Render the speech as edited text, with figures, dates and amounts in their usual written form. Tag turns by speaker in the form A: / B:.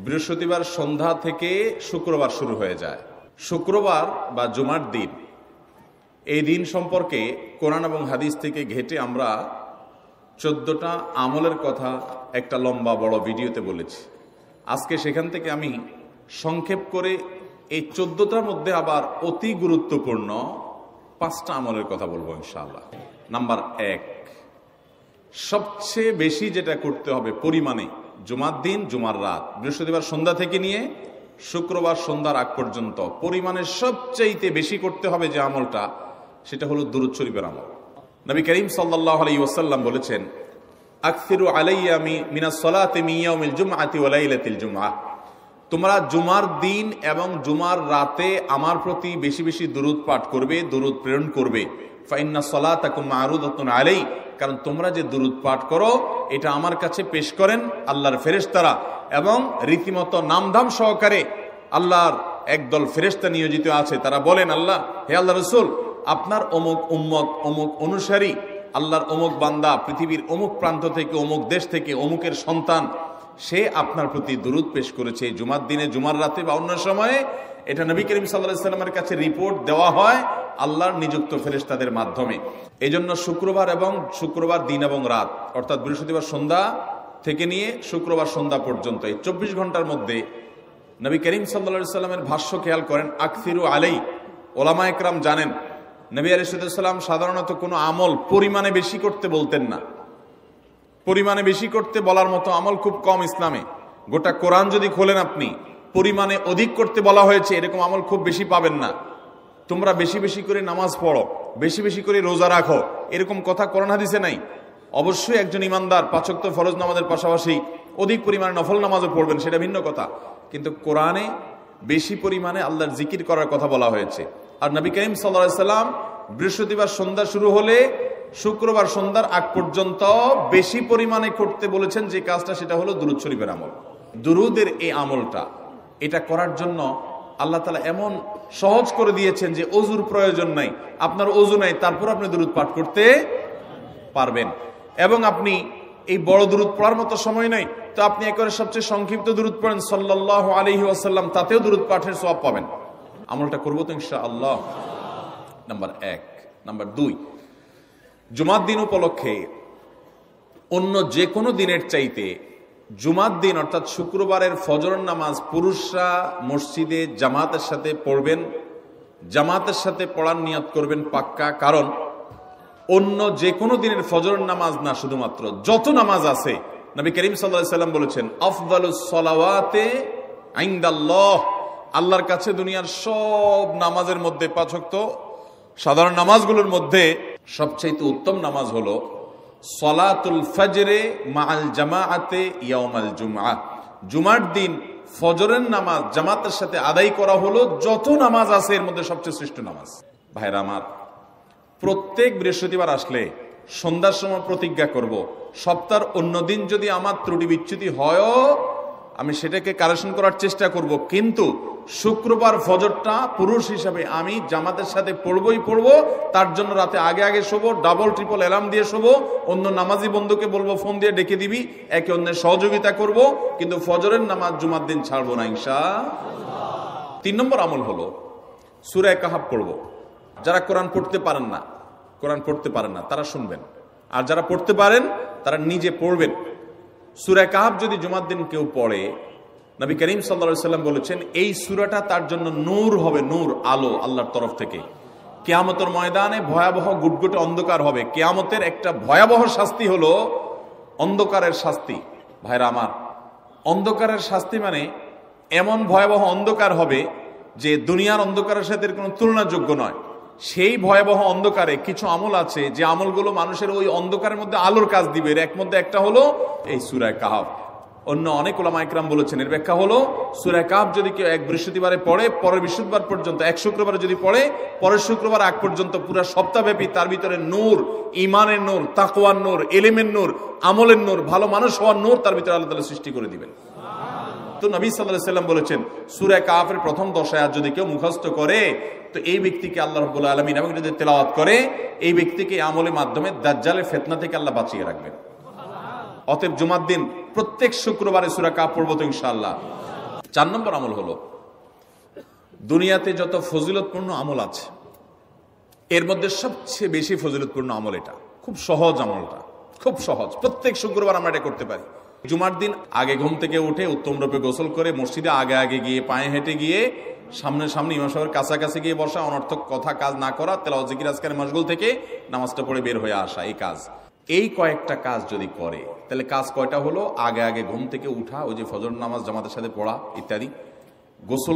A: বৃহস্পতিবার সন্ধ্যা থেকে শুক্রবার শুরু হয়ে যায়। শুক্রবার বা জুমার দিন, এই দিন সম্পর্কে কোরআন এবং হাদিস থেকে ঘেঁটে আমরা 14টা আমলের কথা একটা লম্বা বড় ভিডিওতে বলেছি। আজকে সেখান থেকে আমি সংক্ষেপ করে এই 14টার মধ্যে আবার অতি গুরুত্বপূর্ণ 5টা আমলের কথা বলবো ইনশাআল্লাহ। নাম্বার 1, সবচেয়ে বেশি যেটা করতে হবে পরিমাণে, জুমার দিন জুমার রাত, বৃহস্পতিবার সন্ধ্যা থেকে নিয়ে শুক্রবার সন্ধ্যার আগ পর্যন্ত পরিমাণে সবচাইতে বেশি করতে হবে যে আমলটা, সেটা হলো দুরূদ শরীফের আমল। নবী করিম সাল্লাল্লাহু আলাইহি ওয়াসাল্লাম বলেছেন, আকসিরু আলাইয়া মিনাস সালাতি মিন ইয়াউমিল জুমআতি ওয়া লাইলাতিল জুমআহ, তোমরা জুমার দিন এবং জুমার রাতে আমার প্রতি বেশি বেশি দুরূদ পাঠ করবে, দুরূদ প্রেরণ করবে। ফা ইন্না সালাতাকুম মা'রুদাতুন আলাই, কারণ তোমরা যে দুরূদ পাঠ করো এটা আমার কাছে পেশ করেন আল্লাহর ফেরেশতারা, এবং রীতিমতো নামধাম সহকারে আল্লাহর একদল ফেরেশতা নিয়োজিত আছে। তারা বলেন, আল্লাহ, হে আল্লাহ রাসূল, আপনার অমুক উম্মত, অমুক অনুসারী, আল্লাহর অমুক বান্দা পৃথিবীর অমুক প্রান্ত থেকে, অমুক দেশ থেকে, অমুকের সন্তান, সে আপনার প্রতি দুরূদ পেশ করেছে জুমার দিনে, জুমার রাতে বা অন্য সময়ে। এটা নবী করিম সাল্লাল্লাহু আলাইহি ওয়াসাল্লামের কাছে রিপোর্ট দেওয়া হয় আল্লাহর নিযুক্ত ফেরেশতাদের মাধ্যমে। এই জন্য শুক্রবার এবং শুক্রবার দিন এবং রাত, অর্থাৎ বৃহস্পতিবার সন্ধ্যা থেকে নিয়ে শুক্রবার সন্ধ্যা পর্যন্ত এই 24 ঘন্টার মধ্যে নবী করিম সাল্লাল্লাহু আলাইহি ওয়াসাল্লামের ভাষ্য খেয়াল করেন, আকসিরু আলাই। ওলামা একরাম জানেন নবী আলাইহিস সালাম সাধারণত কোনো আমল পরিমাণে বেশি করতে বলতেন না। পরিমাণে বেশি করতে বলার মতো আমল খুব কম ইসলামে। গোটা কোরআন যদি খোলেন আপনি, পরিমাণে অধিক করতে বলা হয়েছে এরকম আমল খুব বেশি পাবেন না। তোমরা বেশি বেশি করে নামাজ পড়ো, বেশি বেশি করে রোজা রাখো, এরকম কথা কোরআন হাদিসে নাই। অবশ্যই একজন ইমানদার 5 ওয়াক্ত ফরজ নামাজের পাশাপাশি অধিক পরিমাণে নফল নামাজও পড়বেন, সেটা ভিন্ন কথা। কিন্তু কোরআনে বেশি পরিমাণে আল্লাহর জিকির করার কথা বলা হয়েছে। আর নবী করিম সাল্লাল্লাহু আলাইহি ওয়াসাল্লাম বৃহস্পতিবার সন্ধ্যা শুরু হলে শুক্রবার সন্ধ্যার আগ পর্যন্ত বেশি পরিমাণে করতে বলেছেন যে কাজটা, সেটা হলো দুরূদ শরীফের আমল। দুরূদের এই আমলটা, এটা করার জন্য আল্লাহ তাআলা এমন সহজ করে দিয়েছেন যে অজুর প্রয়োজন নাই। আপনার অজু নাই, তারপর আপনি দুরূদ পাঠ করতে পারবেন। এবং আপনি এই বড় দুরূদ পড়ার মতো সময় নাই, তো আপনি একেবারে সবচেয়ে সংক্ষিপ্ত দুরূদ পড়েন সাল্লাল্লাহু আলাইহি ওয়াসাল্লাম, তাতেও দুরূদ পাঠের সওয়াব পাবেন। আমলটা করবো তো ইনশাআল্লাহ। নাম্বার 1। নাম্বার 2, জুমার দিন উপলক্ষে অন্য যে কোনো দিনের চাইতে জুমার দিন অর্থাৎ শুক্রবারের ফজর নামাজ পুরুষরা মসজিদে জামাতের সাথে পড়বেন। জামাতের সাথে পড়ার নিয়ত করবেন পাক্কা, কারণ অন্য যে কোনো দিনের ফজর নামাজ না, শুধুমাত্র যত নামাজ আছে, নবী করিম সাল্লাল্লাহু আলাইহি ওয়াসাল্লাম বলেছেন, আফদালুস সালাওয়াতে ইনদাল্লাহ, আল্লাহর কাছে দুনিয়ার সব নামাজের মধ্যে 5 ওয়াক্ত সাধারণ নামাজগুলোর মধ্যে সবচেয়ে উত্তম নামাজ হলো সলাতুল ফজরে মাআল জামাআতে ইয়াউমাল জুমআহ, জুমার দিন ফজরের নামাজ জামাতের সাথে আদায় করা হলো যত নামাজ আছে এর মধ্যে সবচেয়ে শ্রেষ্ঠ নামাজ। ভাইরা আমার, প্রত্যেক বৃহস্পতিবার আসলে সন্ধ্যার সময় প্রতিজ্ঞা করব, সপ্তাহের অন্য দিন যদি আমার ত্রুটি বিচ্যুতি হয় আমি সেটাকে কারেকশন করার চেষ্টা করব, কিন্তু শুক্রবার ফজরটা পুরুষ হিসাবে আমি জামাতের সাথে পড়বই পড়বো। তার জন্য রাতে আগে আগে শোবো, ডাবল ট্রিপল অ্যালার্ম দিয়ে শোবো, অন্য নামাজি বন্ধুকে বলবো ফোন দিয়ে ডেকে দিবি, একে অন্যের সহযোগিতা করব, কিন্তু ফজরের নামাজ জুমার দিন ছাড়বো না ইনশাআল্লাহ। 3 নম্বর আমল হলো সূরা কাহাফ পড়বো। যারা কোরআন পড়তে পারেন না তারা শুনবেন, আর যারা পড়তে পারেন তারা নিজে পড়বেন। সূরা কাহাফ যদি জুমার দিন কেউ পড়ে, নবী করিম সাল্লাল্লাহু আলাইহি ওয়াসাল্লাম বলেছেন এই সূরাটা তার জন্য নূর হবে, নূর, আলো আল্লাহর তরফ থেকে। কিয়ামতের ময়দানে ভয়াবহ গুটগুটে অন্ধকার হবে। কিয়ামতের একটা ভয়াবহ শাস্তি হলো অন্ধকারের শাস্তি। ভাইরা আমার, অন্ধকারের শাস্তি মানে এমন ভয়াবহ অন্ধকার হবে যে দুনিয়ার অন্ধকারের সাথে কোনো তুলনাযোগ্য নয়। সেই ভয়াবহ অন্ধকারে কিছু আমল আছে যে আমলগুলো মানুষের ওই অন্ধকারের মধ্যে আলোর কাজ দিবে। এর মধ্যে একটা হলো এই সূরা কাহাফ। অন্য অনেক উলামা ইকরাম বলেছেন এর ব্যাখ্যা হলো সূরা কাহাফ যদি কেউ এক বৃহস্পতিবারে পড়ে, পরের বৃহস্পতিবার পর্যন্ত, এক শুক্রবারে যদি পড়ে, পরের শুক্রবার আগ পর্যন্ত পুরো সপ্তাহব্যাপী তার ভিতরে নূর, ঈমানের নূর, তাকওয়ার নূর, ইলমের নূর, আমলের নূর, ভালো মানুষ হওয়ার নূর তার ভিতরে আল্লাহ তাআলা সৃষ্টি করে দিবেন। তো নবী সাল্লাল্লাহু আলাইহি ওয়াসাল্লাম বলেছেন সূরা কাহাফের প্রথম 10 আয়াত যদি কেউ মুখস্থ করে, তো এই ব্যক্তিকে আল্লাহ রাব্বুল আলামিন এবং যদি তেলাওয়াত করে, এই ব্যক্তিকে আমলের মাধ্যমে দাজ্জালের ফিতনা থেকে আল্লাহ বাঁচিয়ে রাখবেন। অতএব জুমার দিন প্রত্যেক শুক্রবারে সূরা কাহাফ পড়ব তো ইনশাআল্লাহ। 4 নম্বর আমল হলো, দুনিয়াতে যত ফজিলতপূর্ণ আমল আছে এর মধ্যে সবচেয়ে বেশি ফজিলতপূর্ণ আমল এটা। খুব সহজ আমলটা, খুব সহজ। প্রত্যেক শুক্রবার আমরা এটা করতে পারি। জুমার দিন আগে ঘুম থেকে উঠে উত্তম রূপে গোসল করে মসজিদে আগে আগে গিয়ে পায়ে হেঁটে গিয়ে সামনে সামনে ইমাম সাহেবের কাছাকাছি গিয়ে বসা, অনর্থক কথা কাজ না করা, তেলাওয়াত জিকির আজকারে মশগুল থেকে নামাজটা পড়ে বের হয়ে আসা, এই কাজ, এই কয়েকটা কাজ যদি করে তাহলে কাজ কয়টা হলো? আগে আগে ঘুম থেকে উঠা, ওই যে ফজর নামাজ জামাতের সাথে পড়া ইত্যাদি, গোসল